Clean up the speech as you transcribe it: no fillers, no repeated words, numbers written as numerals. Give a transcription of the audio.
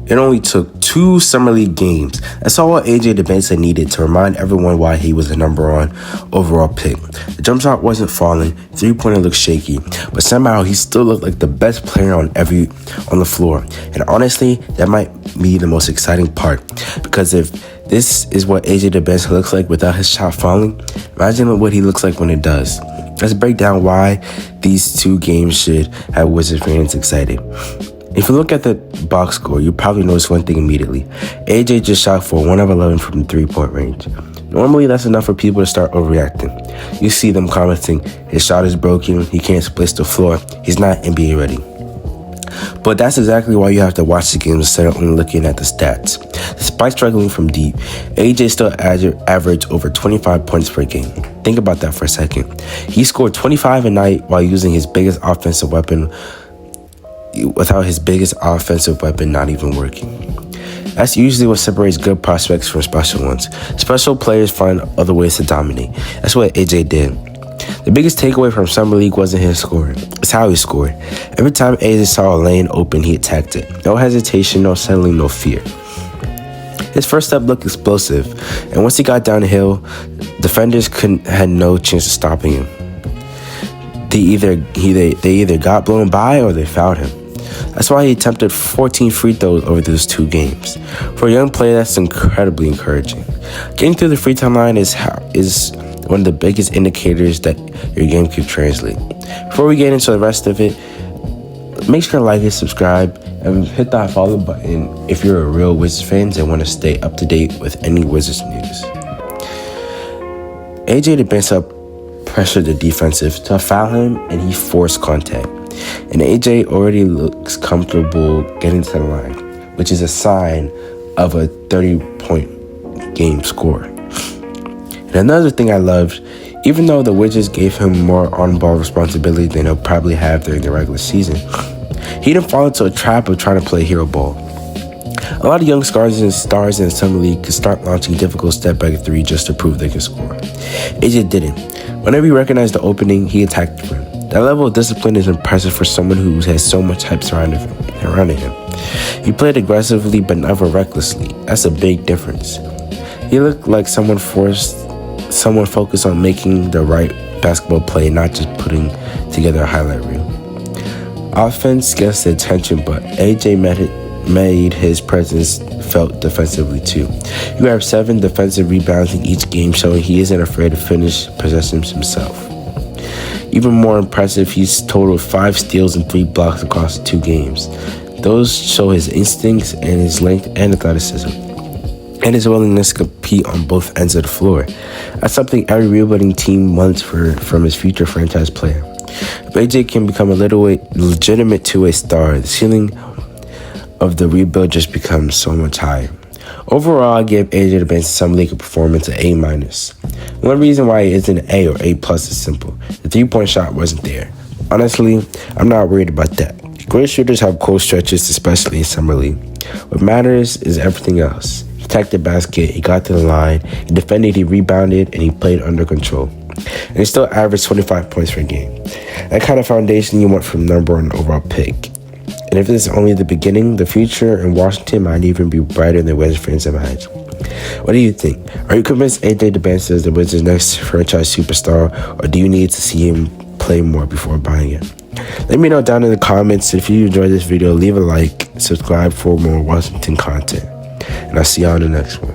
It only took 2 Summer League games. That's all AJ Dybantsa needed to remind everyone why he was the number 1 overall pick. The jump shot wasn't falling, three-pointer looked shaky, but somehow he still looked like the best player on the floor. And honestly, that might be the most exciting part, because if this is what AJ Dybantsa looks like without his shot falling, imagine what he looks like when it does. Let's break down why these 2 games should have Wizards fans excited. If you look at the box score, you probably notice one thing immediately. AJ just shot for 1 of 11 from the 3-point range. Normally, that's enough for people to start overreacting. You see them commenting, his shot is broken, he can't splice the floor, he's not NBA ready. But that's exactly why you have to watch the game instead of only looking at the stats. Despite struggling from deep, AJ still averaged over 25 points per game. Think about that for a second. He scored 25 a night while using his biggest offensive weapon without his biggest offensive weapon not even working. That's usually what separates good prospects from special ones. Special players find other ways to dominate. That's what AJ did. The biggest takeaway from Summer League wasn't his scoring, it's how he scored. Every time AJ saw a lane open, he attacked it. No hesitation, no settling, no fear. His first step looked explosive, and once he got downhill, defenders had no chance of stopping him. They either got blown by or they fouled him. That's why he attempted 14 free throws over those 2 games. For a young player, that's incredibly encouraging. Getting through the free throw line is one of the biggest indicators that your game can translate. Before we get into the rest of it, make sure to like and subscribe and hit that follow button if you're a real Wizards fan and want to stay up to date with any Wizards news. AJ Dybantsa pressured the defensive to foul him, and he forced contact. And AJ already looks comfortable getting to the line, which is a sign of a 30-point game score. And another thing I loved, even though the Wizards gave him more on-ball responsibility than he'll probably have during the regular season, he didn't fall into a trap of trying to play hero ball. A lot of young stars in the Summer League could start launching difficult step-back 3 just to prove they can score. AJ didn't. Whenever he recognized the opening, he attacked for him. That level of discipline is impressive for someone who has so much hype surrounding him. He played aggressively but never recklessly. That's a big difference. He looked like someone focused on making the right basketball play, not just putting together a highlight reel. Offense gets the attention, but AJ made his presence felt defensively too. He grabbed 7 defensive rebounds in each game, showing he isn't afraid to finish possessions himself. Even more impressive, he's totaled 5 steals and 3 blocks across 2 games. Those show his instincts and his length and athleticism, and his willingness to compete on both ends of the floor. That's something every rebuilding team wants from his future franchise player. If AJ can become a legitimate two-way star, the ceiling of the rebuild just becomes so much higher. Overall, I give AJ Dybantsa Summer League performance an A-. One reason why it isn't an A or A+ is simple. The 3-point shot wasn't there. Honestly, I'm not worried about that. Great shooters have cold stretches, especially in Summer League. What matters is everything else. He attacked the basket, he got to the line, he defended, he rebounded, and he played under control. And he still averaged 25 points per game. That kind of foundation you want from number 1 overall pick. And if this is only the beginning, the future in Washington might even be brighter than Wizards fans imagine. What do you think? Are you convinced AJ Dybantsa is the Wizards' next franchise superstar, or do you need to see him play more before buying it? Let me know down in the comments. If you enjoyed this video, leave a like, subscribe for more Washington content, and I'll see you on the next one.